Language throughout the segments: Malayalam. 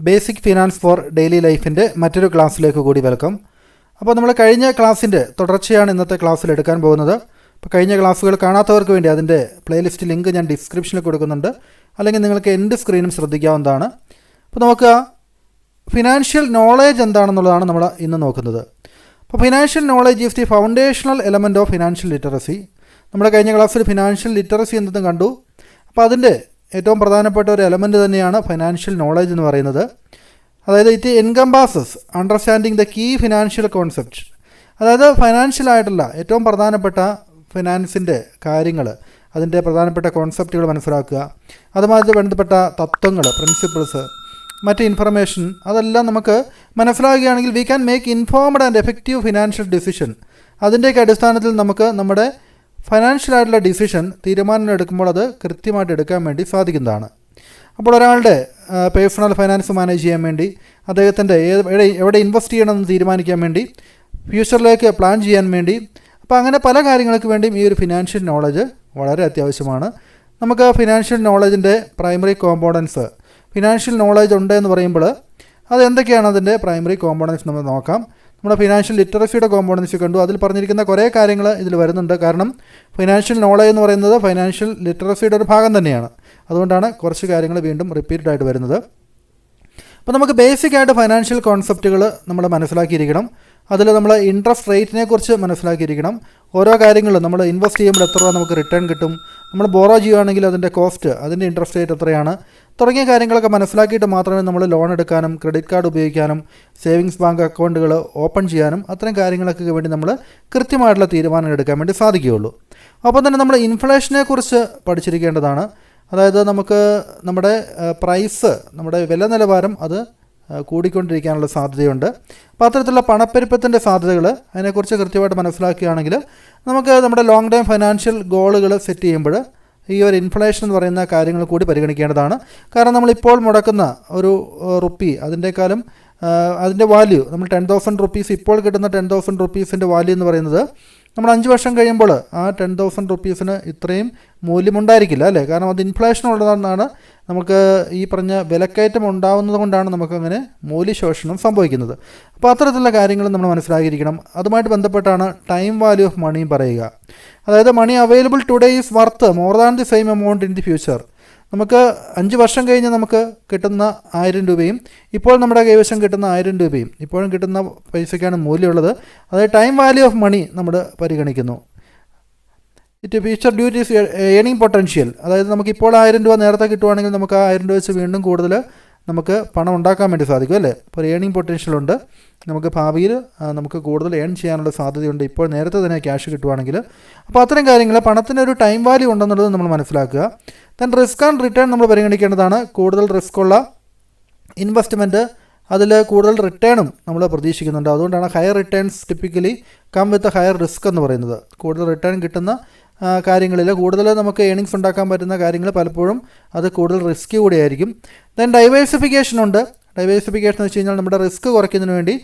ബേസിക് ഫിനാൻസ് ഫോർ ഡെയിലി ലൈഫിൻ്റെ മറ്റൊരു ക്ലാസ്സിലേക്ക് കൂടി വെൽക്കം. അപ്പോൾ നമ്മൾ കഴിഞ്ഞ ക്ലാസ്സിൻ്റെ തുടർച്ചയാണ് ഇന്നത്തെ ക്ലാസ്സിൽ എടുക്കാൻ പോകുന്നത്. അപ്പോൾ കഴിഞ്ഞ ക്ലാസ്സുകൾ കാണാത്തവർക്ക് വേണ്ടി അതിൻ്റെ പ്ലേലിസ്റ്റ് ലിങ്ക് ഞാൻ ഡിസ്ക്രിപ്ഷനിൽ കൊടുക്കുന്നുണ്ട്, അല്ലെങ്കിൽ നിങ്ങൾക്ക് എൻ്റെ സ്ക്രീനും ശ്രദ്ധിക്കാവുന്നതാണ്. അപ്പോൾ നമുക്ക് ഫിനാൻഷ്യൽ നോളേജ് എന്താണെന്നുള്ളതാണ് നമ്മൾ ഇന്ന് നോക്കുന്നത്. അപ്പോൾ financial knowledge is the foundational element of financial literacy. നമ്മുടെ കഴിഞ്ഞ ക്ലാസ്സിൽ ഫിനാൻഷ്യൽ ലിറ്ററസി എന്തെന്ന് കണ്ടു. അപ്പോൾ അതിൻ്റെ ഏറ്റവും പ്രധാനപ്പെട്ട ഒരു എലമെൻറ്റ് തന്നെയാണ് ഫിനാൻഷ്യൽ നോളേജ് എന്ന് പറയുന്നത്. അതായത് it encompasses understanding the key financial concept. അതായത് ഫൈനാൻഷ്യലായിട്ടുള്ള ഏറ്റവും പ്രധാനപ്പെട്ട ഫിനാൻസിൻ്റെ കാര്യങ്ങൾ, അതിൻ്റെ പ്രധാനപ്പെട്ട കോൺസെപ്റ്റുകൾ മനസ്സിലാക്കുക, അതുമായിട്ട് ബന്ധപ്പെട്ട തത്വങ്ങൾ, പ്രിൻസിപ്പിൾസ്, മറ്റ് ഇൻഫർമേഷൻ അതെല്ലാം നമുക്ക് മനസ്സിലാക്കുകയാണെങ്കിൽ we can make informed and effective financial decision. അതിൻ്റെയൊക്കെ അടിസ്ഥാനത്തിൽ നമുക്ക് നമ്മുടെ ഫൈനാൻഷ്യലായിട്ടുള്ള ഡിസിഷൻ തീരുമാനം എടുക്കുമ്പോൾ അത് കൃത്യമായിട്ട് എടുക്കാൻ വേണ്ടി സാധിക്കുന്നതാണ്. അപ്പോൾ ഒരാളുടെ പേഴ്സണൽ ഫൈനാൻസ് മാനേജ് ചെയ്യാൻ വേണ്ടി, അദ്ദേഹത്തിൻ്റെ എവിടെ ഇൻവെസ്റ്റ് ചെയ്യണമെന്ന് തീരുമാനിക്കാൻ വേണ്ടി, ഫ്യൂച്ചറിലേക്ക് പ്ലാൻ ചെയ്യാൻ വേണ്ടി, അപ്പോൾ അങ്ങനെ പല കാര്യങ്ങൾക്ക് വേണ്ടിയും ഈ ഒരു ഫിനാൻഷ്യൽ നോളജ് വളരെ അത്യാവശ്യമാണ്. നമുക്ക് ഫിനാൻഷ്യൽ നോളജിൻ്റെ പ്രൈമറി കോമ്പോണൻസ്, ഫിനാൻഷ്യൽ നോളജ് ഉണ്ട് എന്ന് പറയുമ്പോൾ അത് എന്തൊക്കെയാണ് അതിൻ്റെ പ്രൈമറി കോമ്പോണൻസ് നമ്മൾ നോക്കാം. നമ്മുടെ ഫിനാൻഷ്യൽ ലിറ്ററസിയുടെ കോമ്പോണൻസ് കണ്ടു. അതിൽ പറഞ്ഞിരിക്കുന്ന കുറേ കാര്യങ്ങൾ ഇതിൽ വരുന്നുണ്ട്. കാരണം ഫിനാൻഷ്യൽ നോളജ് എന്ന് പറയുന്നത് ഫിനാൻഷ്യൽ ലിറ്ററസിയുടെ ഒരു ഭാഗം തന്നെയാണ്. അതുകൊണ്ടാണ് കുറച്ച് കാര്യങ്ങൾ വീണ്ടും റിപ്പീറ്റഡ് ആയിട്ട് വരുന്നത്. അപ്പോൾ നമുക്ക് ബേസിക്കായിട്ട് ഫൈനാൻഷ്യൽ കോൺസെപ്റ്റുകൾ നമ്മൾ മനസ്സിലാക്കിയിരിക്കണം. അതിൽ നമ്മൾ ഇൻട്രസ്റ്റ് റേറ്റിനെ കുറിച്ച് മനസ്സിലാക്കിയിരിക്കണം. ഓരോ കാര്യങ്ങളും നമ്മൾ ഇൻവെസ്റ്റ് ചെയ്യുമ്പോൾ എത്ര രൂപ നമുക്ക് റിട്ടേൺ കിട്ടും, നമ്മൾ ബോറോ ചെയ്യുകയാണെങ്കിൽ അതിൻ്റെ കോസ്റ്റ്, അതിൻ്റെ ഇൻട്രസ്റ്റ് റേറ്റ് എത്രയാണ്, തുടങ്ങിയ കാര്യങ്ങളൊക്കെ മനസ്സിലാക്കിയിട്ട് മാത്രമേ നമ്മൾ ലോൺ എടുക്കാനും ക്രെഡിറ്റ് കാർഡ് ഉപയോഗിക്കാനും സേവിങ്സ് ബാങ്ക് അക്കൗണ്ടുകൾ ഓപ്പൺ ചെയ്യാനും അത്തരം കാര്യങ്ങളൊക്കെ വേണ്ടി നമ്മൾ കൃത്യമായിട്ടുള്ള തീരുമാനം എടുക്കാൻ വേണ്ടി സാധിക്കുകയുള്ളൂ. അപ്പോൾ തന്നെ നമ്മൾ ഇൻഫ്ലേഷനെ കുറിച്ച് പഠിച്ചിരിക്കേണ്ടതാണ്. അതായത് നമുക്ക് നമ്മുടെ പ്രൈസ്, നമ്മുടെ വില നിലവാരം അത് കൂടിക്കൊണ്ടിരിക്കാനുള്ള സാധ്യതയുണ്ട്. അപ്പോൾ അത്തരത്തിലുള്ള പണപ്പെരുപ്പത്തിൻ്റെ സാധ്യതകൾ അതിനെക്കുറിച്ച് കൃത്യമായിട്ട് മനസ്സിലാക്കുകയാണെങ്കിൽ നമുക്ക് നമ്മുടെ ലോങ് ടൈം ഫൈനാൻഷ്യൽ ഗോളുകൾ സെറ്റ് ചെയ്യുമ്പോൾ ഈ ഒരു ഇൻഫ്ലേഷൻ എന്ന് പറയുന്ന കാര്യങ്ങൾ കൂടി പരിഗണിക്കേണ്ടതാണ്. കാരണം നമ്മളിപ്പോൾ മുടക്കുന്ന ഒരു റുപ്പി, അതിൻ്റെക്കാലം അതിൻ്റെ വാല്യൂ, നമ്മൾ 10,000 റുപ്പീസ് ഇപ്പോൾ കിട്ടുന്ന 10,000 റുപ്പീസിൻ്റെ വാല്യൂ എന്ന് പറയുന്നത് നമ്മൾ 5 വർഷം കഴിയുമ്പോൾ ആ 10,000 റുപ്പീസിന് ഇത്രയും മൂല്യമുണ്ടായിരിക്കില്ല, അല്ലേ? കാരണം അത് ഇൻഫ്ലേഷൻ ഉള്ളതെന്നാണ് നമുക്ക് ഈ പറഞ്ഞ വിലക്കയറ്റം ഉണ്ടാവുന്നത് കൊണ്ടാണ് നമുക്കങ്ങനെ മൂല്യശോഷണം സംഭവിക്കുന്നത്. അപ്പോൾ അത്തരത്തിലുള്ള കാര്യങ്ങൾ നമ്മൾ മനസ്സിലാക്കിയിരിക്കണം. അതുമായിട്ട് ബന്ധപ്പെട്ടാണ് ടൈം വാല്യൂ ഓഫ് മണിയും പറയുക. അതായത് money available today is worth more than the same amount in the future. നമുക്ക് 5 വർഷം കഴിഞ്ഞ് നമുക്ക് കിട്ടുന്ന 1000 രൂപയും ഇപ്പോൾ നമ്മുടെ കൈവശം കിട്ടുന്ന 1000 രൂപയും ഇപ്പോഴും കിട്ടുന്ന പൈസയ്ക്കാണ് മൂല്യമുള്ളത്. അതായത് ടൈം വാല്യൂ ഓഫ് മണി നമ്മൾ പരിഗണിക്കുന്നു. It future due to earning potential. അതായത് നമുക്കിപ്പോൾ 1000 രൂപ നേരത്തെ കിട്ടുവാണെങ്കിൽ നമുക്ക് ആ 1000 രൂപ വെച്ച് വീണ്ടും കൂടുതൽ നമുക്ക് പണം ഉണ്ടാക്കാൻ വേണ്ടി സാധിക്കും, അല്ലേ? ഇപ്പോൾ ഏണിംഗ് പൊട്ടൻഷ്യലുണ്ട്, നമുക്ക് ഭാവിയിൽ നമുക്ക് കൂടുതൽ ഏൺ ചെയ്യാനുള്ള സാധ്യതയുണ്ട് ഇപ്പോൾ നേരത്തെ തന്നെ ക്യാഷ് കിട്ടുവാണെങ്കിൽ. അപ്പോൾ അത്തരം കാര്യങ്ങൾ പണത്തിനൊരു ടൈം വാല്യൂ ഉണ്ടെന്നുള്ളത് നമ്മൾ മനസ്സിലാക്കുക. ദെൻ റിസ്ക് ആൻഡ് റിട്ടേൺ നമ്മൾ പരിഗണിക്കേണ്ടതാണ്. കൂടുതൽ റിസ്ക് ഉള്ള ഇൻവെസ്റ്റ്മെൻറ്റ്, അതിൽ കൂടുതൽ റിട്ടേണും നമ്മൾ പ്രതീക്ഷിക്കുന്നുണ്ട്. അതുകൊണ്ടാണ് higher returns typically come with higher risk എന്ന് പറയുന്നത്. കൂടുതൽ റിട്ടേൺ കിട്ടുന്ന കാര്യങ്ങളിൽ കൂടുതൽ നമുക്ക് ഏണിങ്സ് ഉണ്ടാക്കാൻ പറ്റുന്ന കാര്യങ്ങൾ പലപ്പോഴും അത് കൂടുതൽ റിസ്കി കൂടിയായിരിക്കും. ദെൻ ഡൈവേഴ്സിഫിക്കേഷൻ ഉണ്ട്. ഡൈവേഴ്സിഫിക്കേഷൻ എന്ന് വെച്ച് കഴിഞ്ഞാൽ നമ്മുടെ റിസ്ക് കുറയ്ക്കുന്നതിന് വേണ്ടി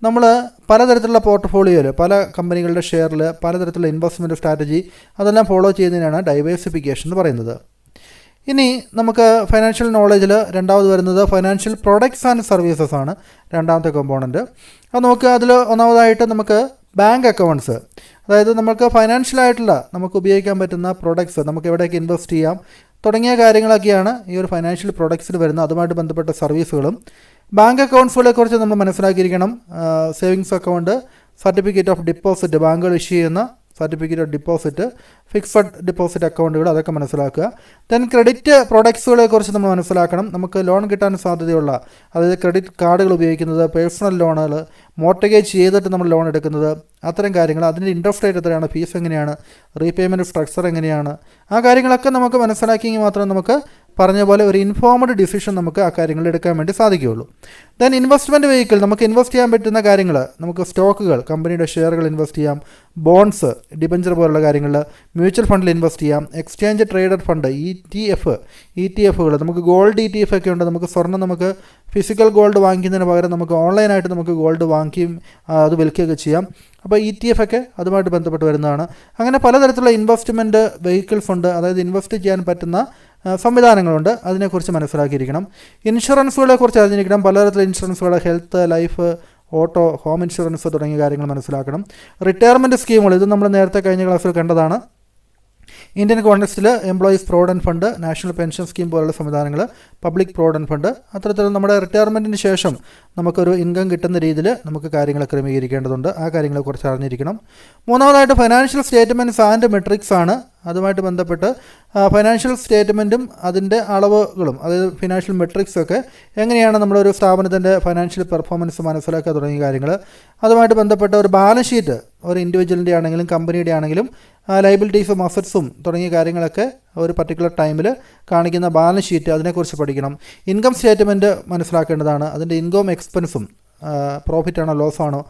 നമ്മൾ പലതരത്തിലുള്ള പോർട്ട്ഫോളിയോയിൽ, പല കമ്പനികളുടെ ഷെയറിൽ പലതരത്തിലുള്ള ഇൻവെസ്റ്റ്മെൻറ്റ് സ്ട്രാറ്റജി അതെല്ലാം ഫോളോ ചെയ്യുന്നതിനാണ് ഡൈവേഴ്സിഫിക്കേഷൻ എന്ന് പറയുന്നത്. ഇനി നമുക്ക് ഫൈനാൻഷ്യൽ നോളജിൽ രണ്ടാമത് വരുന്നത് ഫൈനാൻഷ്യൽ പ്രൊഡക്ട്സ് ആൻഡ് സർവീസസ് ആണ് രണ്ടാമത്തെ കോമ്പോണൻറ്റ്. അത് നോക്കുക. അതിൽ ഒന്നാമതായിട്ട് നമുക്ക് ബാങ്ക് അക്കൗണ്ട്സ്, അതായത് നമുക്ക് ഫൈനാൻഷ്യലായിട്ടുള്ള നമുക്ക് ഉപയോഗിക്കാൻ പറ്റുന്ന പ്രൊഡക്ട്സ്, നമുക്ക് എവിടെയൊക്കെ ഇൻവെസ്റ്റ് ചെയ്യാം തുടങ്ങിയ കാര്യങ്ങളൊക്കെയാണ് ഈ ഒരു ഫൈനാൻഷ്യൽ പ്രൊഡക്ട്സിൽ വരുന്ന. അതുമായിട്ട് ബന്ധപ്പെട്ട സർവീസുകളും ബാങ്ക് അക്കൗണ്ട്സുകളെ കുറിച്ച് നമ്മൾ മനസ്സിലാക്കിയിരിക്കണം. Savings account, certificate of deposit, ബാങ്കുകൾ ഇഷ്യൂ ചെയ്യുന്ന certificate of deposit, fixed deposit അക്കൗണ്ടുകൾ, അതൊക്കെ മനസ്സിലാക്കുക. ദെൻ ക്രെഡിറ്റ് പ്രൊഡക്ട്സുകളെ കുറിച്ച് നമ്മൾ മനസ്സിലാക്കണം. നമുക്ക് ലോൺ കിട്ടാൻ സാധ്യതയുള്ള, അതായത് ക്രെഡിറ്റ് കാർഡുകൾ ഉപയോഗിക്കുന്നത്, പേഴ്സണൽ ലോണുകൾ, മോർട്ടഗേജ് ചെയ്തിട്ട് നമ്മൾ ലോൺ എടുക്കുന്നത്, അത്തരം കാര്യങ്ങൾ, അതിൻ്റെ ഇൻട്രസ്റ്റ് റേറ്റ് എത്രയാണ്, ഫീസ് എങ്ങനെയാണ്, റീപേയ്മെൻറ്റ് സ്ട്രക്ചർ എങ്ങനെയാണ്, ആ കാര്യങ്ങളൊക്കെ നമുക്ക് മനസ്സിലാക്കിയെങ്കിൽ മാത്രമേ നമുക്ക് പറഞ്ഞ പോലെ ഒരു ഇൻഫോംഡ് ഡിസിഷൻ നമുക്ക് ആ കാര്യങ്ങൾ എടുക്കാൻ വേണ്ടി സാധിക്കുകയുള്ളൂ. ദെൻ ഇൻവെസ്റ്റ്മെൻറ്റ് വെഹിക്കിൾ, നമുക്ക് ഇൻവെസ്റ്റ് ചെയ്യാൻ പറ്റുന്ന കാര്യങ്ങൾ, നമുക്ക് സ്റ്റോക്കുകൾ, കമ്പനിയുടെ ഷെയറുകൾ ഇൻവെസ്റ്റ് ചെയ്യാം, ബോൺസ്, ഡിബഞ്ചർ പോലുള്ള കാര്യങ്ങൾ, മ്യൂച്വൽ ഫണ്ടിൽ ഇൻവെസ്റ്റ് ചെയ്യാം, എക്സ്ചേഞ്ച് ട്രേഡഡ് ഫണ്ട്, ETF-കൾ, നമുക്ക് ഗോൾഡ് ETF ഒക്കെ ഉണ്ട്. നമുക്ക് സ്വർണ്ണം, നമുക്ക് ഫിസിക്കൽ ഗോൾഡ് വാങ്ങിക്കുന്നതിന് പകരം നമുക്ക് ഓൺലൈനായിട്ട് നമുക്ക് ഗോൾഡ് വാങ്ങിക്കുകയും അത് വിൽക്കുകയൊക്കെ ചെയ്യാം. അപ്പോൾ ETF ഒക്കെ അതുമായിട്ട് ബന്ധപ്പെട്ട് വരുന്നതാണ്. അങ്ങനെ പലതരത്തിലുള്ള ഇൻവെസ്റ്റ്മെൻറ്റ് വെഹിക്കിൾസ് ഉണ്ട്. അതായത് ഇൻവെസ്റ്റ് ചെയ്യാൻ പറ്റുന്ന സംവിധാനങ്ങളുണ്ട്, അതിനെക്കുറിച്ച് മനസ്സിലാക്കിയിരിക്കണം. ഇൻഷുറൻസുകളെക്കുറിച്ച് അറിഞ്ഞിരിക്കണം. പലതരത്തിലുള്ള ഇൻഷുറൻസുകൾ, health, life, auto, home insurance തുടങ്ങിയ കാര്യങ്ങൾ മനസ്സിലാക്കണം. റിട്ടയർമെൻറ്റ് സ്കീമുകൾ, ഇത് നമ്മൾ നേരത്തെ കഴിഞ്ഞ ക്ലാസ്സിൽ കണ്ടതാണ്. ഇന്ത്യൻ കോൺടെക്സ്റ്റിൽ employees provident fund, national pension scheme പോലുള്ള സംവിധാനങ്ങൾ, പബ്ലിക് പ്രൊവിഡൻറ്റ് ഫണ്ട്, അത്തരത്തിൽ നമ്മുടെ റിട്ടയർമെൻറ്റിന് ശേഷം നമുക്കൊരു ഇൻകം കിട്ടുന്ന രീതിയിൽ നമുക്ക് കാര്യങ്ങൾ ക്രമീകരിക്കേണ്ടതുണ്ട്. ആ കാര്യങ്ങളെക്കുറിച്ച് അറിഞ്ഞിരിക്കണം. മൂന്നാമതായിട്ട് ഫൈനാൻഷ്യൽ സ്റ്റേറ്റ്മെൻറ്റ്സ് ആൻഡ് മെട്രിക്സ് ആണ്. അതുമായിട്ട് ബന്ധപ്പെട്ട് ഫൈനാൻഷ്യൽ സ്റ്റേറ്റ്മെൻറ്റും അതിൻ്റെ അളവുകളും, അതായത് ഫിനാൻഷ്യൽ മെട്രിക്സൊക്കെ എങ്ങനെയാണ് നമ്മളൊരു സ്ഥാപനത്തിൻ്റെ ഫൈനാൻഷ്യൽ പെർഫോമൻസ് മനസ്സിലാക്കുക തുടങ്ങിയ കാര്യങ്ങൾ, അതുമായിട്ട് ബന്ധപ്പെട്ട ഒരു ബാലൻസ് ഷീറ്റ് ഒരു ഇൻഡിവിജ്വലിൻ്റെ ആണെങ്കിലും കമ്പനിയുടെ ആണെങ്കിലും ലയബിലിറ്റീസും അസറ്റ്സും തുടങ്ങിയ കാര്യങ്ങളൊക്കെ ഒരു പർട്ടിക്കുലർ ടൈമിൽ കാണിക്കുന്ന ബാലൻസ് ഷീറ്റ്, അതിനെക്കുറിച്ച് പഠിക്കണം. ഇൻകം സ്റ്റേറ്റ്മെൻറ്റ് മനസ്സിലാക്കേണ്ടതാണ്. അതിൻ്റെ ഇൻകം എക്സ്പെൻസും പ്രോഫിറ്റ് ആണോ ലോസ് ആണോ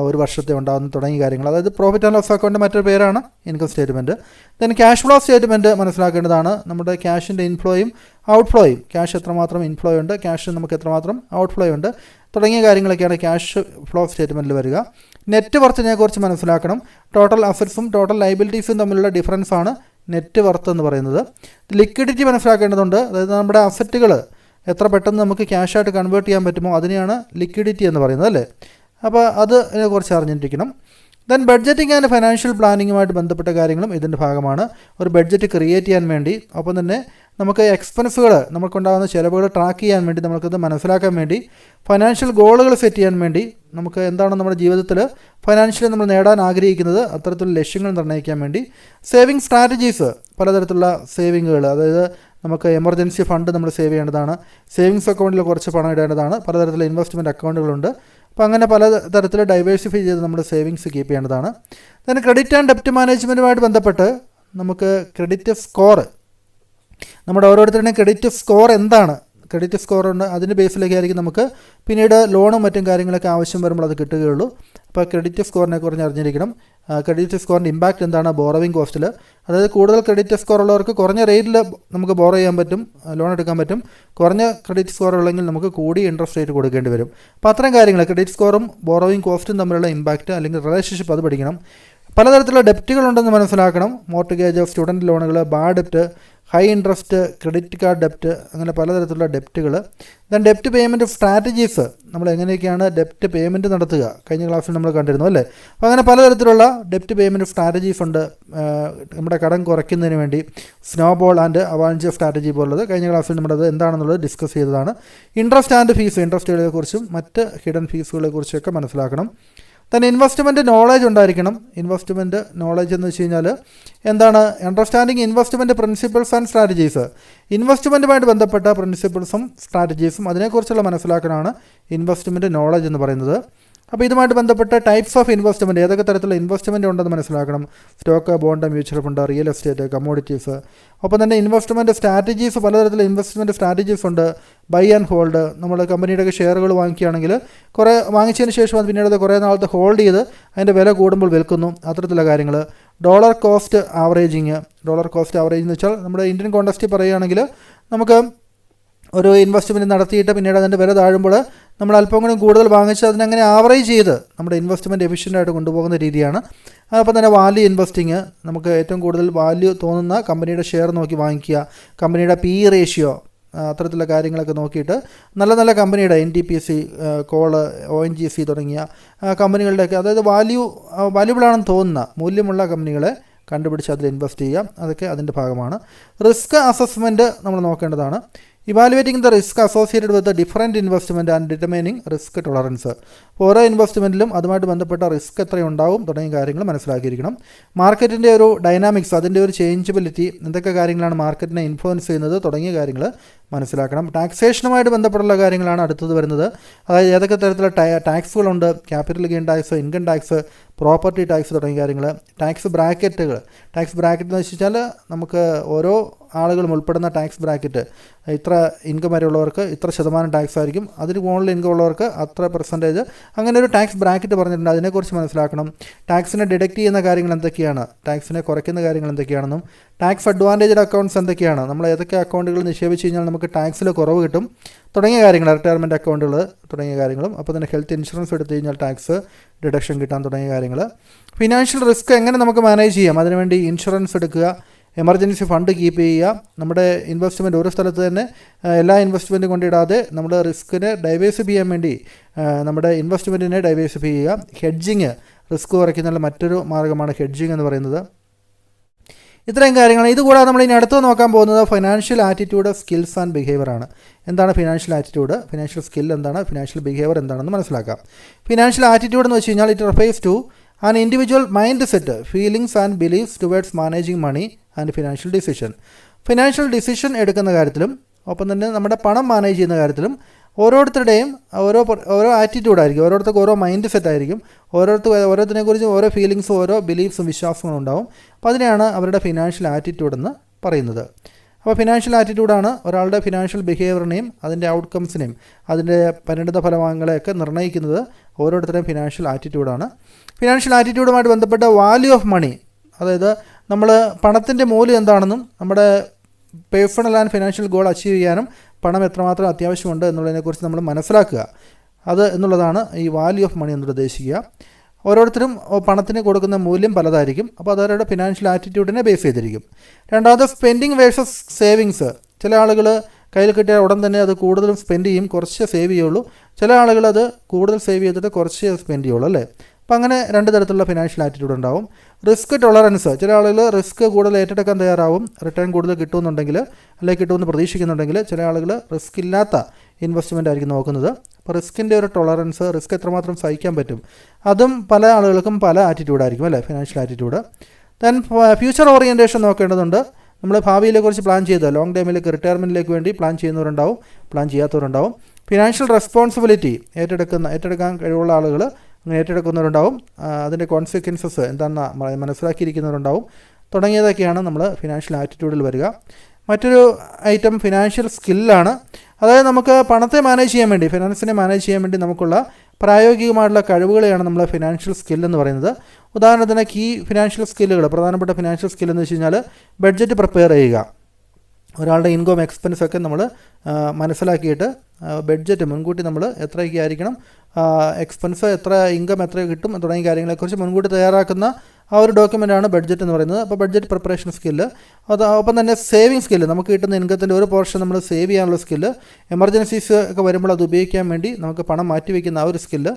ഒരു വർഷത്തെ ഉണ്ടാകുന്ന തുടങ്ങിയ കാര്യങ്ങൾ, അതായത് പ്രോഫിറ്റ് ആൻഡ് ലോസ് അക്കൗണ്ടിൻ്റെ മറ്റൊരു പേരാണ് income statement. Then cash flow statement മനസ്സിലാക്കേണ്ടതാണ്. നമ്മുടെ ക്യാഷിൻ്റെ ഇൻഫ്ലോയും ഔട്ട്ഫ്ലോയും, ക്യാഷ് എത്രമാത്രം ഇൻഫ്ലോ ഉണ്ട്, ക്യാഷ് നമുക്ക് എത്രമാത്രം ഔട്ട്ഫ്ലോ ഉണ്ട് തുടങ്ങിയ കാര്യങ്ങളൊക്കെയാണ് ക്യാഷ് ഫ്ലോ സ്റ്റേറ്റ്മെൻറ്റിൽ വരിക. നെറ്റ് വർത്തിനെ കുറിച്ച് മനസ്സിലാക്കണം. ടോട്ടൽ അസറ്റ്സും ടോട്ടൽ ലയബിലിറ്റീസും തമ്മിലുള്ള ഡിഫറൻസ് ആണ് നെറ്റ് വർത്ത് എന്ന് പറയുന്നത്. ലിക്വിഡിറ്റി മനസ്സിലാക്കേണ്ടതുണ്ട്. അതായത് നമ്മുടെ അസറ്റുകൾ എത്ര പെട്ടെന്ന് നമുക്ക് ക്യാഷായിട്ട് കൺവേർട്ട് ചെയ്യാൻ പറ്റുമോ അതിനെയാണ് ലിക്വിഡിറ്റി എന്ന് പറയുന്നത്, അല്ലേ? അപ്പോൾ അതിനെക്കുറിച്ച് അറിഞ്ഞിരിക്കണം. ദെൻ ബഡ്ജറ്റിംഗ് ആൻഡ് ഫൈനാൻഷ്യൽ പ്ലാനിങ്ങുമായിട്ട് ബന്ധപ്പെട്ട കാര്യങ്ങളും ഇതിൻ്റെ ഭാഗമാണ്. ഒരു ബഡ്ജറ്റ് ക്രിയേറ്റ് ചെയ്യാൻ വേണ്ടി, ഒപ്പം തന്നെ നമുക്ക് എക്സ്പെൻസുകൾ, നമുക്കുണ്ടാകുന്ന ചിലവുകൾ ട്രാക്ക് ചെയ്യാൻ വേണ്ടി, നമുക്കത് മനസ്സിലാക്കാൻ വേണ്ടി, ഫൈനാൻഷ്യൽ ഗോളുകൾ സെറ്റ് ചെയ്യാൻ വേണ്ടി, നമുക്ക് എന്താണ് നമ്മുടെ ജീവിതത്തിൽ ഫൈനാൻഷ്യലി നമ്മൾ നേടാൻ ആഗ്രഹിക്കുന്നത്, അത്തരത്തിലുള്ള ലക്ഷ്യങ്ങൾ നിർണ്ണയിക്കാൻ വേണ്ടി, സേവിങ് സ്ട്രാറ്റജീസ്, പലതരത്തിലുള്ള സേവിങ്ങുകൾ, അതായത് നമുക്ക് എമർജൻസി ഫണ്ട് നമ്മൾ സേവ് ചെയ്യേണ്ടതാണ്, സേവിങ്സ് അക്കൗണ്ടിൽ കുറച്ച് പണം ഇടേണ്ടതാണ്, പലതരത്തിലുള്ള ഇൻവെസ്റ്റ്മെൻറ്റ് അക്കൗണ്ടുകളുണ്ട്. അപ്പോൾ അങ്ങനെ പല തരത്തിൽ ഡൈവേഴ്സിഫൈ ചെയ്ത് നമ്മൾ സേവിങ്സ് കീപ്പ് ചെയ്യേണ്ടതാണ്. then ക്രെഡിറ്റ് ആൻഡ് ഡെപ്റ്റ് മാനേജ്മെൻറ്റുമായിട്ട് ബന്ധപ്പെട്ട് നമുക്ക് ക്രെഡിറ്റ് സ്കോർ, നമ്മുടെ ഓരോരുത്തരുടെയും ക്രെഡിറ്റ് സ്കോർ എന്താണ്, ക്രെഡിറ്റ് സ്കോർ ഉണ്ട്, അതിൻ്റെ ബേസിലേക്കായിരിക്കും നമുക്ക് പിന്നീട് ലോണും മറ്റും കാര്യങ്ങളൊക്കെ ആവശ്യം വരുമ്പോൾ അത് കിട്ടുകയുള്ളൂ. അപ്പോൾ ക്രെഡിറ്റ് സ്കോറിനെ കുറിച്ച് അറിഞ്ഞിരിക്കണം. ക്രെഡിറ്റ് സ്കോറിൻ്റെ ഇമ്പാക്റ്റ് എന്താണ് ബോറോവിങ് കോസ്റ്റിൽ, അതായത് കൂടുതൽ ക്രെഡിറ്റ് സ്കോർ ഉള്ളവർക്ക് കുറഞ്ഞ റേറ്റിൽ നമുക്ക് ബോറോ ചെയ്യാൻ പറ്റും, ലോൺ എടുക്കാൻ പറ്റും. കുറഞ്ഞ ക്രെഡിറ്റ് സ്കോർ ഉള്ളെങ്കിൽ നമുക്ക് കൂടി ഇൻട്രസ്റ്റ് റേറ്റ് കൊടുക്കേണ്ടി വരും. അപ്പോൾ അത്തരം കാര്യങ്ങൾ, ക്രെഡിറ്റ് സ്കോറും ബോറോവിങ് കോസ്റ്റും തമ്മിലുള്ള ഇമ്പാക്റ്റ് അല്ലെങ്കിൽ റിലേഷൻഷിപ്പ്, അത് പഠിക്കണം. പലതരത്തിലുള്ള ഡെപ്റ്റുകളുണ്ടെന്ന് മനസ്സിലാക്കണം. മോർട്ട്ഗേജ്, സ്റ്റുഡൻറ്റ് ലോണുകൾ, bad ഡെപ്റ്റ്, high interest, credit card ഡെപ്റ്റ്, അങ്ങനെ പലതരത്തിലുള്ള ഡെപ്റ്റുകൾ. ദെൻ ഡെപ്റ്റ് പേയ്മെൻറ്റ് സ്ട്രാറ്റജീസ്, നമ്മൾ എങ്ങനെയൊക്കെയാണ് ഡെപ്റ്റ് പേയ്മെൻറ്റ് നടത്തുക, കഴിഞ്ഞ ക്ലാസ്സിൽ നമ്മൾ കണ്ടിരുന്നു, അല്ലേ? അപ്പോൾ അങ്ങനെ പലതരത്തിലുള്ള ഡെപ്റ്റ് പേയ്മെൻറ്റ് സ്ട്രാറ്റജീസ് ഉണ്ട്. നമ്മുടെ കടം കുറയ്ക്കുന്നതിന് വേണ്ടി സ്നോബോൾ ആൻഡ് അവാഞ്ച് സ്ട്രാറ്റജി പോലുള്ളത് കഴിഞ്ഞ ക്ലാസ്സിൽ നമ്മളത് എന്താണെന്നുള്ളത് ഡിസ്കസ് ചെയ്തതാണ്. ഇൻട്രസ്റ്റ് ആൻഡ് ഫീസ്, ഇൻട്രസ്റ്റുകളെക്കുറിച്ചും മറ്റ് ഹിഡൻ ഫീസുകളെക്കുറിച്ചൊക്കെ മനസ്സിലാക്കണം. തന്നെ ഇൻവെസ്റ്റ്മെൻറ്റ് നോളജ് ഉണ്ടായിരിക്കണം. ഇൻവെസ്റ്റ്മെൻറ്റ് നോളജ് എന്ന് വെച്ച് കഴിഞ്ഞാൽ എന്താണ്, understanding investment principles and strategies, ഇൻവെസ്റ്റ്മെൻറ്റുമായിട്ട് ബന്ധപ്പെട്ട പ്രിൻസിപ്പിൾസും സ്ട്രാറ്റജീസും അതിനെക്കുറിച്ചുള്ള മനസ്സിലാക്കലാണ് ഇൻവെസ്റ്റ്മെൻറ്റ് നോളജ് എന്ന് പറയുന്നത്. അപ്പോൾ ഇതുമായിട്ട് ബന്ധപ്പെട്ട ടൈപ്സ് ഓഫ് ഇൻവെസ്റ്റ്മെൻറ്റ്, ഏതൊക്കെ തരത്തിലുള്ള ഇൻവെസ്റ്റ്മെൻറ്റ് ഉണ്ടെന്ന് മനസ്സിലാക്കണം. Stock, bond, mutual fund, real estate, commodities. ഒപ്പം തന്നെ ഇൻവെസ്റ്റ്മെൻറ്റ് സ്ട്രാറ്റജീസ്, പലതരത്തിലുള്ള ഇൻവെസ്റ്റ്മെൻറ്റ് സ്ട്രാറ്റജീസ് ഉണ്ട്. ബൈ ആൻഡ് ഹോൾഡ്, നമ്മൾ കമ്പനിയുടെയൊക്കെ ഷെയറുകൾ വാങ്ങിക്കുകയാണെങ്കിൽ കുറേ വാങ്ങിച്ചതിന് ശേഷം അത് പിന്നീട് കുറേ നാളത്തെ ഹോൾഡ് ചെയ്ത് അതിൻ്റെ വില കൂടുമ്പോൾ വിൽക്കുന്നു, അത്തരത്തിലുള്ള കാര്യങ്ങൾ. Dollar cost averaging, dollar cost average എന്ന് വെച്ചാൽ നമ്മുടെ ഇന്ത്യൻ കോണ്ടെക്സ്റ്റിൽ പറയുകയാണെങ്കിൽ നമുക്ക് ഒരു ഇൻവെസ്റ്റ്മെൻറ്റ് നടത്തിയിട്ട് പിന്നീട് അതിൻ്റെ വില താഴുമ്പോൾ നമ്മൾ അല്പം കൂടി കൂടുതൽ വാങ്ങിച്ച് അതിനങ്ങനെ ആവറേജ് ചെയ്ത് നമ്മുടെ ഇൻവെസ്റ്റ്മെൻറ്റ് എഫിഷ്യൻ്റായിട്ട് കൊണ്ടുപോകുന്ന രീതിയാണ്. അതോടൊപ്പം തന്നെ വാല്യൂ ഇൻവെസ്റ്റിങ്, നമുക്ക് ഏറ്റവും കൂടുതൽ വാല്യൂ തോന്നുന്ന കമ്പനിയുടെ ഷെയർ നോക്കി വാങ്ങിക്കുക, കമ്പനിയുടെ PE റേഷ്യോ, അത്തരത്തിലുള്ള കാര്യങ്ങളൊക്കെ നോക്കിയിട്ട് നല്ല നല്ല കമ്പനിയുടെ NTPC, കോള്, ONGC തുടങ്ങിയ കമ്പനികളുടെയൊക്കെ, അതായത് വാല്യൂബിളാണെന്ന് തോന്നുന്ന മൂല്യമുള്ള കമ്പനികളെ കണ്ടുപിടിച്ച് അതിൽ ഇൻവെസ്റ്റ് ചെയ്യുക, അതൊക്കെ അതിൻ്റെ ഭാഗമാണ്. റിസ്ക് അസസ്മെൻറ്റ് നമ്മൾ നോക്കേണ്ടതാണ്. Evaluating the risk associated with different investment and determining risk tolerance, ഓരോ ഇൻവെസ്റ്റ്മെൻറ്റിലും അതുമായിട്ട് ബന്ധപ്പെട്ട റിസ്ക് എത്രയുണ്ടാവും തുടങ്ങിയ കാര്യങ്ങൾ മനസ്സിലാക്കിയിരിക്കണം. മാർക്കറ്റിൻ്റെ ഒരു ഡൈനാമിക്സ്, അതിൻ്റെ ഒരു ചേഞ്ചബിലിറ്റി, എന്തൊക്കെ കാര്യങ്ങളാണ് മാർക്കറ്റിനെ ഇൻഫ്ലുവൻസ് ചെയ്യുന്നത് തുടങ്ങിയ കാര്യങ്ങൾ മനസ്സിലാക്കണം. ടാക്സേഷനുമായിട്ട് ബന്ധപ്പെട്ടുള്ള കാര്യങ്ങളാണ് അടുത്തത് വരുന്നത്. അതായത് ഏതൊക്കെ തരത്തിലുള്ള ടാക്സുകളുണ്ട്, capital gain tax, income tax, property tax തുടങ്ങിയ കാര്യങ്ങൾ. ടാക്സ് ബ്രാക്കറ്റുകൾ, ടാക്സ് ബ്രാക്കറ്റ് എന്ന് വെച്ചാൽ നമുക്ക് ഓരോ ആളുകളും ഉൾപ്പെടുന്ന ടാക്സ് ബ്രാക്കറ്റ്, ഇത്ര ഇൻകം വരെയുള്ളവർക്ക് ഇത്ര ശതമാനം ടാക്സ് ആയിരിക്കും, അതിന് മുകളിൽ ഇൻകം ഉള്ളവർക്ക് അത്ര പെർസെൻറ്റേജ്, അങ്ങനെ ഒരു ടാക്സ് ബ്രാക്കറ്റ് പറഞ്ഞിട്ടുണ്ട്. അതിനെക്കുറിച്ച് മനസ്സിലാക്കണം. ടാക്സിനെ ഡിഡക്റ്റ് ചെയ്യുന്ന കാര്യങ്ങൾ എന്തൊക്കെയാണ്, ടാക്സിനെ കുറയ്ക്കുന്ന കാര്യങ്ങൾ എന്തൊക്കെയാണെന്നും, ടാക്സ് അഡ്വാൻറ്റേജ് അക്കൗണ്ട്സ് എന്തൊക്കെയാണ്, നമ്മൾ ഏതൊക്കെ അക്കൗണ്ടുകൾ നിക്ഷേപിച്ച് കഴിഞ്ഞാൽ നമുക്ക് ടാക്സിൽ കുറവ് കിട്ടും തുടങ്ങിയ കാര്യങ്ങൾ, റിട്ടയർമെൻറ്റ് അക്കൗണ്ടുകൾ തുടങ്ങിയ കാര്യങ്ങളും. അപ്പോൾ തന്നെ ഹെൽത്ത് ഇൻഷുറൻസ് എടുത്തു കഴിഞ്ഞാൽ ടാക്സ് ഡിഡക്ഷൻ കിട്ടാൻ തുടങ്ങിയ കാര്യങ്ങൾ. ഫിനാൻഷ്യൽ റിസ്ക് എങ്ങനെ നമുക്ക് മാനേജ് ചെയ്യാം, അതിനുവേണ്ടി ഇൻഷുറൻസ് എടുക്കുക, എമർജൻസി ഫണ്ട് കീപ്പ് ചെയ്യുക, നമ്മുടെ ഇൻവെസ്റ്റ്മെൻറ്റ് ഒരു സ്ഥലത്ത് തന്നെ എല്ലാ ഇൻവെസ്റ്റ്മെൻറ്റും കൊണ്ടിടാതെ നമ്മുടെ റിസ്കിനെ ഡൈവേഴ്സിഫൈ ചെയ്യാൻ വേണ്ടി നമ്മുടെ ഇൻവെസ്റ്റ്മെൻറ്റിനെ ഡൈവേഴ്സിഫൈ ചെയ്യുക. ഹെഡ്ജിങ്, റിസ്ക് കുറയ്ക്കുന്നതിനുള്ള മറ്റൊരു മാർഗ്ഗമാണ് ഹെഡ്ജിങ് എന്ന് പറയുന്നത്. ഇത്രയും കാര്യങ്ങളാണ്. ഇതുകൂടാതെ നമ്മൾ ഇനി അടുത്ത് നോക്കാൻ പോകുന്നത് financial attitude, skills and behaviour ആണ്. എന്താണ് ഫിനാൻഷ്യൽ ആറ്റിറ്റ്യൂഡ്, ഫിനാൻഷ്യൽ സ്കിൽ എന്താണ്, ഫിനാൻഷ്യൽ ബിഹേവിയർ എന്താണെന്ന് മനസ്സിലാക്കാം. ഫിനാൻഷ്യൽ ആറ്റിറ്റ്യൂഡ് എന്ന് വെച്ച് കഴിഞ്ഞാൽ it refers to an individual mindset, feelings and beliefs towards managing money and financial decision. Financial decision എടുക്കുന്ന കാര്യത്തിലും ഒപ്പം തന്നെ നമ്മുടെ പണം മാനേജ് ചെയ്യുന്ന കാര്യത്തിലും ഓരോരുത്തരുടെയും ഓരോ ആറ്റിറ്റ്യൂഡായിരിക്കും, ഓരോരുത്തർക്ക് ഓരോ മൈൻഡ് സെറ്റായിരിക്കും, ഓരോരുത്തരെക്കുറിച്ചും ഓരോ ഫീലിങ്സും ഓരോ ബിലീഫ്സും വിശ്വാസങ്ങളും ഉണ്ടാവും. അപ്പോൾ അതിനെയാണ് അവരുടെ ഫിനാൻഷ്യൽ ആറ്റിറ്റ്യൂഡ് എന്ന് പറയുന്നത്. അപ്പോൾ ഫിനാൻഷ്യൽ ആറ്റിറ്റ്യൂഡാണ് ഒരാളുടെ ഫിനാൻഷ്യൽ ബിഹേവിയറിനെയും അതിൻ്റെ ഔട്ട്കംസിനെയും അതിൻ്റെ പരിണിത ഫലങ്ങളെയൊക്കെ നിർണ്ണയിക്കുന്നത്. ഓരോരുത്തരുടെയും ഫിനാൻഷ്യൽ ആറ്റിറ്റ്യൂഡാണ്. ഫിനാൻഷ്യൽ ആറ്റിറ്റ്യൂഡുമായിട്ട് ബന്ധപ്പെട്ട വാല്യൂ ഓഫ് മണി, അതായത് നമ്മൾ പണത്തിൻ്റെ മൂല്യം എന്താണെന്നും നമ്മുടെ personal and financial goal achieve ചെയ്യാനും പണം എത്രമാത്രം അത്യാവശ്യമുണ്ട് എന്നുള്ളതിനെക്കുറിച്ച് നമ്മൾ മനസ്സിലാക്കുക. അത് എന്നുള്ളതാണ് ഈ വാല്യൂ ഓഫ് മണി എന്നുള്ളത് ഉദ്ദേശിക്കുക. ഓരോരുത്തരും പണത്തിന് കൊടുക്കുന്ന മൂല്യം പലതായിരിക്കും. അപ്പോൾ അത് അവരുടെ ഫിനാൻഷ്യൽ ആറ്റിറ്റ്യൂഡിനെ ബേസ് ചെയ്തിരിക്കും. രണ്ടാമത് സ്പെൻഡിങ് വേഴ്സസ് സേവിങ്സ്. ചില ആളുകൾ കയ്യിൽ കിട്ടിയ ഉടൻ തന്നെ അത് കൂടുതലും സ്പെൻഡ് ചെയ്യും, കുറച്ച് സേവ് ചെയ്യുള്ളൂ. ചില ആളുകൾ അത് കൂടുതൽ സേവ് ചെയ്തിട്ട് കുറച്ച് സ്പെൻഡ് ചെയ്യുള്ളൂ അല്ലേ. അപ്പോൾ അങ്ങനെ രണ്ട് തരത്തിലുള്ള ഫിനാൻഷ്യൽ ആറ്റിറ്റ്യൂഡ് ഉണ്ടാവും. Risk tolerance. ചില ആളുകൾ റിസ്ക് കൂടുതൽ ഏറ്റെടുക്കാൻ തയ്യാറാവും, റിട്ടേൺ കൂടുതൽ കിട്ടുമെന്നുണ്ടെങ്കിൽ അല്ലെങ്കിൽ കിട്ടുമെന്ന് പ്രതീക്ഷിക്കുന്നുണ്ടെങ്കിൽ. ചില ആളുകൾ റിസ്ക് ഇല്ലാത്ത ഇൻവെസ്റ്റ്മെൻ്റ് ആയിരിക്കും നോക്കുന്നത്. അപ്പോൾ റിസ്കിൻ്റെ ഒരു ടോളറൻസ്, റിസ്ക് എത്രമാത്രം സഹിക്കാൻ പറ്റും, അതും പല ആളുകൾക്കും പല ആറ്റിറ്റ്യൂഡായിരിക്കും അല്ലേ, financial attitude. Then future orientation നോക്കേണ്ടതുണ്ട്. നമ്മൾ ഭാവിയിലെക്കുറിച്ച് പ്ലാൻ ചെയ്ത് ലോങ് ടൈമിലേക്ക് റിട്ടയർമെൻറ്റിലേക്ക് വേണ്ടി പ്ലാൻ ചെയ്യുന്നവരുണ്ടാവും, പ്ലാൻ ചെയ്യാത്തവരുണ്ടാവും. ഫിനാൻഷ്യൽ റെസ്പോൺസിബിലിറ്റി ഏറ്റെടുക്കാൻ കഴിവുള്ള ആളുകൾ അങ്ങനെ ഏറ്റെടുക്കുന്നവരുണ്ടാവും. അതിൻ്റെ കോൺസിക്വൻസസ് എന്താണെന്ന് മനസ്സിലാക്കിയിരിക്കുന്നവരുണ്ടാവും. തുടങ്ങിയതൊക്കെയാണ് നമ്മൾ ഫിനാൻഷ്യൽ ആറ്റിറ്റ്യൂഡിൽ വരിക. മറ്റൊരു ഐറ്റം ഫിനാൻഷ്യൽ സ്കില്ലാണ്. അതായത് നമുക്ക് പണത്തെ മാനേജ് ചെയ്യാൻ വേണ്ടി, ഫിനാൻസിനെ മാനേജ് ചെയ്യാൻ വേണ്ടി നമുക്കുള്ള പ്രായോഗികമായിട്ടുള്ള കഴിവുകളെയാണ് നമ്മൾ ഫിനാൻഷ്യൽ സ്കിൽ എന്ന് പറയുന്നത്. ഉദാഹരണത്തിന് ഫിനാൻഷ്യൽ സ്കില്ലുകൾ, പ്രധാനപ്പെട്ട ഫിനാൻഷ്യൽ സ്കിൽ എന്ന് വെച്ച് കഴിഞ്ഞാൽ ബഡ്ജറ്റ് പ്രിപ്പയർ ചെയ്യുക. ഒരാളുടെ ഇൻകം എക്സ്പെൻസൊക്കെ നമ്മൾ മനസ്സിലാക്കിയിട്ട് ബഡ്ജറ്റ് മുൻകൂട്ടി നമ്മൾ എത്രയൊക്കെ ആയിരിക്കണം, എക്സ്പെൻസ് എത്ര, ഇൻകം എത്ര കിട്ടും തുടങ്ങിയ കാര്യങ്ങളെക്കുറിച്ച് മുൻകൂട്ടി തയ്യാറാക്കുന്ന ആ ഒരു ഡോക്യുമെൻ്റാണ് ബഡ്ജറ്റ് എന്ന് പറയുന്നത്. അപ്പോൾ ബഡ്ജറ്റ് പ്രിപ്പറേഷൻ സ്കില്ല്. ഒപ്പം തന്നെ സേവിങ് സ്കില്ല്, നമുക്ക് കിട്ടുന്ന ഇൻകത്തിൻ്റെ ഒരു പോർഷൻ നമ്മൾ സേവ് ചെയ്യാനുള്ള സ്കില്ല്. എമർജൻസീസ് ഒക്കെ വരുമ്പോൾ അത് ഉപയോഗിക്കാൻ വേണ്ടി നമുക്ക് പണം മാറ്റി വയ്ക്കുന്ന ആ ഒരു സ്കില്ല്.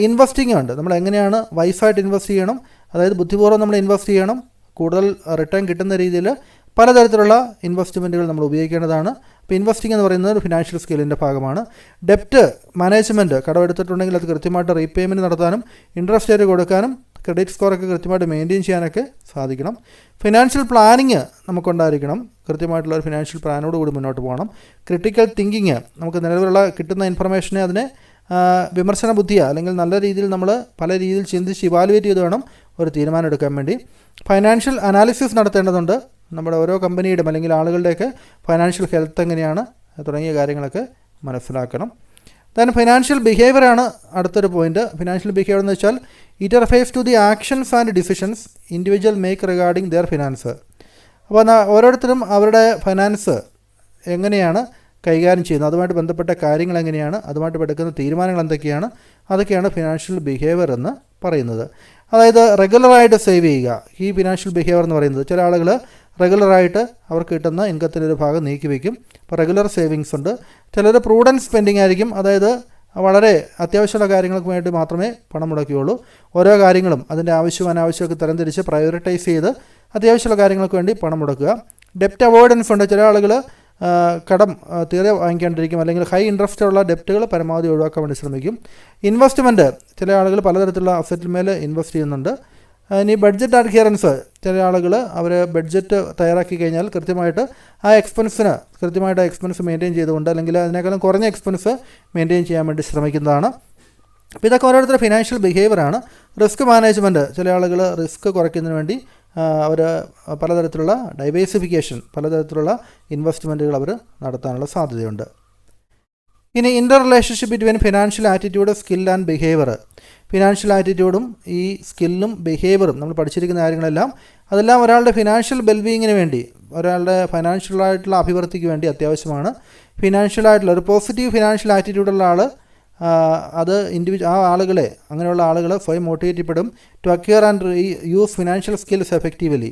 ഇൻവെസ്റ്റിംഗ് ഉണ്ട്, നമ്മൾ എങ്ങനെയാണ് വൈസായിട്ട് ഇൻവെസ്റ്റ് ചെയ്യണം, അതായത് ബുദ്ധിപൂർവ്വം നമ്മൾ ഇൻവെസ്റ്റ് ചെയ്യണം, കൂടുതൽ റിട്ടേൺ കിട്ടുന്ന രീതിയിൽ പലതരത്തിലുള്ള ഇൻവെസ്റ്റ്മെൻറ്റുകൾ നമ്മൾ ഉപയോഗിക്കേണ്ടതാണ്. അപ്പോൾ ഇൻവെസ്റ്റിംഗ് എന്ന് പറയുന്നത് ഒരു ഫിനാൻഷ്യൽ സ്കില്ലിൻ്റെ ഭാഗമാണ്. ഡെപ്റ്റ് മാനേജ്മെൻറ്റ്, കടമെടുത്തിട്ടുണ്ടെങ്കിൽ അത് കൃത്യമായിട്ട് റീപേയ്മെൻറ്റ് നടത്താനും ഇൻട്രസ്റ്റ് റേറ്റ് കൊടുക്കാനും ക്രെഡിറ്റ് സ്കോറൊക്കെ കൃത്യമായിട്ട് മെയിൻറ്റെയിൻ ചെയ്യാനൊക്കെ സാധിക്കണം. ഫിനാൻഷ്യൽ പ്ലാനിങ് നമുക്കുണ്ടായിരിക്കണം, കൃത്യമായിട്ടുള്ള ഒരു ഫിനാൻഷ്യൽ പ്ലാനോട് കൂടി മുന്നോട്ട് പോകണം. ക്രിട്ടിക്കൽ തിങ്കിങ്, നമുക്ക് നിലവിലുള്ള കിട്ടുന്ന ഇൻഫർമേഷനെ അതിനെ വിമർശന ബുദ്ധിയാണ് അല്ലെങ്കിൽ നല്ല രീതിയിൽ നമ്മൾ പല രീതിയിൽ ചിന്തിച്ച് ഇവാലുവേറ്റ് ചെയ്ത് വേണം ഒരു തീരുമാനം എടുക്കാൻ വേണ്ടി. ഫൈനാൻഷ്യൽ അനാലിസിസ് നടത്തേണ്ടതുണ്ട്. നമ്മുടെ ഓരോ കമ്പനിയുടെയും അല്ലെങ്കിൽ ആളുകളുടെയൊക്കെ ഫൈനാൻഷ്യൽ ഹെൽത്ത് എങ്ങനെയാണ് തുടങ്ങിയ കാര്യങ്ങളൊക്കെ മനസ്സിലാക്കണം. ദെൻ ഫിനാൻഷ്യൽ ബിഹേവിയറാണ് അടുത്തൊരു പോയിൻറ്റ്. ഫിനാൻഷ്യൽ ബിഹേവിയർ എന്ന് വെച്ചാൽ it refers to the actions and decisions individual make regarding their finance. അപ്പോൾ ഓരോരുത്തരും അവരുടെ ഫൈനാൻസ് എങ്ങനെയാണ് കൈകാര്യം ചെയ്യുന്നത്, അതുമായിട്ട് ബന്ധപ്പെട്ട കാര്യങ്ങൾ എങ്ങനെയാണ്, അതുമായിട്ട് എടുക്കുന്ന തീരുമാനങ്ങൾ എന്തൊക്കെയാണ്, അതൊക്കെയാണ് ഫിനാൻഷ്യൽ ബിഹേവിയർ എന്ന് പറയുന്നത്. അതായത് റെഗുലറായിട്ട് സേവ് ചെയ്യുക, ഈ ഫിനാൻഷ്യൽ ബിഹേവിയർ എന്ന് പറയുന്നത്. ചില ആളുകൾ റെഗുലറായിട്ട് അവർക്ക് കിട്ടുന്ന ഇൻകത്തിൻ്റെ ഒരു ഭാഗം നീക്കി വയ്ക്കും, അപ്പോൾ റെഗുലർ സേവിങ്സ് ഉണ്ട്. ചിലർ പ്രൂഡൻസ് സ്പെൻഡിങ് ആയിരിക്കും, അതായത് വളരെ അത്യാവശ്യമുള്ള കാര്യങ്ങൾക്ക് വേണ്ടി മാത്രമേ പണം മുടക്കുകയുള്ളൂ. ഓരോ കാര്യങ്ങളും അതിൻ്റെ ആവശ്യവും അനാവശ്യമൊക്കെ തരംതിരിച്ച് പ്രയോറിറ്റൈസ് ചെയ്ത് അത്യാവശ്യമുള്ള കാര്യങ്ങൾക്ക് വേണ്ടി പണം മുടക്കുക. ഡെപ്റ്റ് അവോയ്ഡൻസ് ഉണ്ട്. ചില ആളുകൾ കടം തീരെ വാങ്ങിക്കാണ്ടിരിക്കും, അല്ലെങ്കിൽ ഹൈ ഇൻട്രസ്റ്റ് ഉള്ള ഡെപ്റ്റുകൾ പരമാവധി ഒഴിവാക്കാൻ വേണ്ടി ശ്രമിക്കും. ഇൻവെസ്റ്റ്മെൻറ്റ്, ചില ആളുകൾ പലതരത്തിലുള്ള അസറ്റിന്മേൽ ഇൻവെസ്റ്റ് ചെയ്യുന്നുണ്ട്. ഇനി ബഡ്ജറ്റ് അഡ്ഹിയറൻസ്, ചില ആളുകൾ അവർ ബഡ്ജറ്റ് തയ്യാറാക്കി കഴിഞ്ഞാൽ കൃത്യമായിട്ട് ആ എക്സ്പെൻസ് മെയിൻറ്റെയിൻ ചെയ്തുകൊണ്ട് അല്ലെങ്കിൽ അതിനേക്കാളും കുറഞ്ഞ എക്സ്പെൻസ് മെയിൻറ്റെയിൻ ചെയ്യാൻ വേണ്ടി ശ്രമിക്കുന്നതാണ്. അപ്പോൾ ഇതൊക്കെ ഓരോരുത്തരുടെ ഫിനാൻഷ്യൽ ബിഹേവിയറാണ്. റിസ്ക് മാനേജ്മെൻറ്റ്, ചില ആളുകൾ റിസ്ക് കുറയ്ക്കുന്നതിന് വേണ്ടി അവർ പലതരത്തിലുള്ള ഡൈവേഴ്സിഫിക്കേഷൻ, പലതരത്തിലുള്ള ഇൻവെസ്റ്റ്മെൻറ്റുകൾ അവർ നടത്താനുള്ള സാധ്യതയുണ്ട്. ഇനി inter relationship between financial attitude, skill and behaviour. Financial ആറ്റിറ്റ്യൂഡും ഈ സ്കില്ലും ബിഹേവിയറും നമ്മൾ പഠിച്ചിരിക്കുന്ന കാര്യങ്ങളെല്ലാം അതെല്ലാം ഒരാളുടെ ഫിനാൻഷ്യൽ വെൽബീയിങ്ങിന് വേണ്ടി, ഒരാളുടെ ഫിനാൻഷ്യലായിട്ടുള്ള അഭിവൃദ്ധിക്ക് വേണ്ടി അത്യാവശ്യമാണ്. ഫിനാൻഷ്യലായിട്ടുള്ള ഒരു പോസിറ്റീവ് ഫിനാൻഷ്യൽ ആറ്റിറ്റ്യൂഡുള്ള ആൾ അത് അങ്ങനെയുള്ള ആളുകൾ സ്വയം മോട്ടിവേറ്റ് ചെയ്യപ്പെടും to acquire and use financial skills effectively.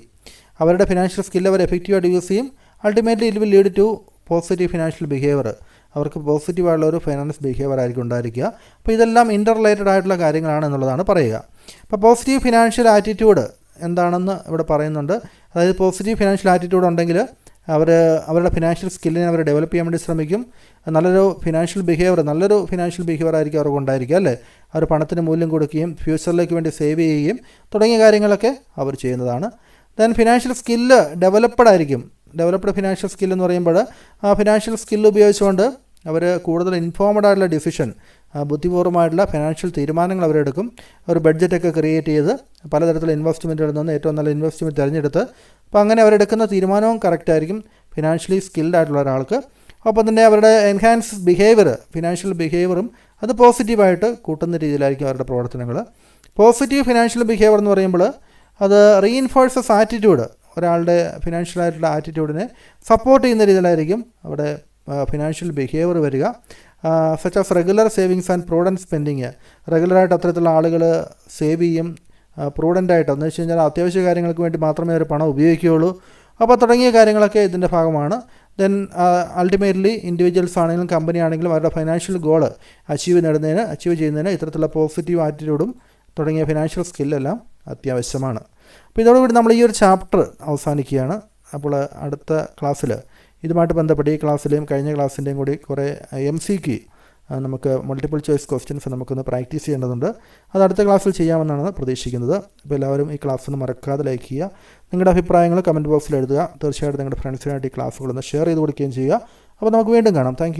അവരുടെ ഫിനാൻഷ്യൽ സ്കില്ല് അവർ എഫക്റ്റീവായിട്ട് യൂസ് ചെയ്യും. Ultimately it will lead to positive financial behaviour. അവർക്ക് പോസിറ്റീവായിട്ടുള്ള ഒരു ഫൈനാൻസ് ബിഹേവിയർ ആയിരിക്കും ഉണ്ടായിരിക്കുക. അപ്പോൾ ഇതെല്ലാം ഇൻ്റർ റിലേറ്റഡ് ആയിട്ടുള്ള കാര്യങ്ങളാണ് എന്നുള്ളതാണ് പറയുക. അപ്പോൾ പോസിറ്റീവ് ഫിനാൻഷ്യൽ ആറ്റിറ്റ്യൂഡ് എന്താണെന്ന് ഇവിടെ പറയുന്നുണ്ട്. അതായത് പോസിറ്റീവ് ഫിനാൻഷ്യൽ ആറ്റിറ്റ്യൂഡ് ഉണ്ടെങ്കിൽ അവരുടെ ഫിനാൻഷ്യൽ സ്കില്ലിനെ അവർ ഡെവലപ്പ് ചെയ്യാൻ വേണ്ടി ശ്രമിക്കും. നല്ലൊരു ഫിനാൻഷ്യൽ ബിഹേവിയർ ആയിരിക്കും അവർക്ക് ഉണ്ടായിരിക്കുക അല്ലേ. അവർ പണത്തിന് മൂല്യം കൊടുക്കുകയും ഫ്യൂച്ചറിലേക്ക് വേണ്ടി സേവ് ചെയ്യുകയും തുടങ്ങിയ കാര്യങ്ങളൊക്കെ അവർ ചെയ്യുന്നതാണ്. Then financial skill developed financial skill എന്ന് പറയുമ്പോൾ ആ ഫിനാൻഷ്യൽ സ്കില്ല് ഉപയോഗിച്ചുകൊണ്ട് അവർ കൂടുതൽ ഇൻഫോംഡ് ആയിട്ടുള്ള ഡിസിഷൻ, ബുദ്ധിപൂർവ്വമായിട്ടുള്ള ഫിനാൻഷ്യൽ തീരുമാനങ്ങൾ അവരെടുക്കും. അവർ ബഡ്ജറ്റൊക്കെ ക്രിയേറ്റ് ചെയ്ത് പലതരത്തിലുള്ള ഇൻവെസ്റ്റ്മെൻറ്റുകളിൽ നിന്ന് ഏറ്റവും നല്ല ഇൻവെസ്റ്റ്മെൻറ്റ് തിരഞ്ഞെടുത്ത് അപ്പോൾ അങ്ങനെ അവരെടുക്കുന്ന തീരുമാനവും കറക്റ്റ് ആയിരിക്കും ഫിനാൻഷ്യലി സ്കിൽഡ് ആയിട്ടുള്ള ഒരാൾക്ക്. അപ്പോൾ തന്നെ അവരുടെ എൻഹാൻസ് ഫിനാൻഷ്യൽ ബിഹേവിയറും അത് പോസിറ്റീവായിട്ട് കൂട്ടുന്ന രീതിയിലായിരിക്കും അവരുടെ പ്രവർത്തനങ്ങൾ. പോസിറ്റീവ് ഫിനാൻഷ്യൽ ബിഹേവിയർ എന്ന് പറയുമ്പോൾ അത് റീഇൻഫോഴ്സസ് ആറ്റിറ്റ്യൂഡ്, ഒരാളുടെ ഫിനാൻഷ്യൽ ആയിട്ടുള്ള ആറ്റിറ്റ്യൂഡിനെ സപ്പോർട്ട് ചെയ്യുന്ന രീതിയിലായിരിക്കും അവിടെ ഫിനാൻഷ്യൽ ബിഹേവിയർ വരിക. Such as regular savings and prudent spending. റെഗുലറായിട്ട് അത്തരത്തിലുള്ള ആളുകൾ സേവ് ചെയ്യും, പ്രൂഡൻ്റായിട്ട്, എന്ന് വെച്ച് കഴിഞ്ഞാൽ അത്യാവശ്യ കാര്യങ്ങൾക്ക് വേണ്ടി മാത്രമേ അവർ പണം ഉപയോഗിക്കുകയുള്ളൂ. അപ്പോൾ തുടങ്ങിയ കാര്യങ്ങളൊക്കെ ഇതിൻ്റെ ഭാഗമാണ്. ദെൻ അൾട്ടിമേറ്റ്ലി ഇൻഡിവിജ്വൽസ് ആണെങ്കിലും കമ്പനി ആണെങ്കിലും അവരുടെ ഫൈനാൻഷ്യൽ ഗോൾ അച്ചീവ് ചെയ്യുന്നതിന് ഇത്തരത്തിലുള്ള പോസിറ്റീവ് ആറ്റിറ്റ്യൂഡും തുടങ്ങിയ ഫിനാൻഷ്യൽ സ്കില്ലെല്ലാം അത്യാവശ്യമാണ്. അപ്പോൾ ഇതോടുകൂടി നമ്മൾ ഈ ഒരു ചാപ്റ്റർ അവസാനിക്കുകയാണ്. അപ്പോൾ അടുത്ത ക്ലാസ്സിൽ ഇതുമായിട്ട് ബന്ധപ്പെട്ട് ഈ ക്ലാസ്സിലെയും കഴിഞ്ഞ ക്ലാസ്സിൻ്റെയും കൂടി കുറേ MCQ നമുക്ക് മൾട്ടിപ്പിൾ ചോയ്സ് ക്വസ്റ്റ്യൻസ് നമുക്കൊന്ന് പ്രാക്ടീസ് ചെയ്യേണ്ടതുണ്ട്. അത് അടുത്ത ക്ലാസ്സിൽ ചെയ്യാമെന്നാണ് പ്രതീക്ഷിക്കുന്നത്. അപ്പോൾ എല്ലാവരും ഈ ക്ലാസ് ഒന്ന് മറക്കാതെ ലൈക്ക് ചെയ്യുക. നിങ്ങളുടെ അഭിപ്രായങ്ങൾ കമൻറ്റ് ബോക്സിൽ എഴുതുക. തീർച്ചയായിട്ടും നിങ്ങളുടെ ഫ്രണ്ട്സിനായിട്ട് ഈ ക്ലാസ്സുകളൊന്ന് ഷെയർ ചെയ്ത് കൊടുക്കുകയും ചെയ്യുക. അപ്പോൾ നമുക്ക് വീണ്ടും കാണാം. താങ്ക്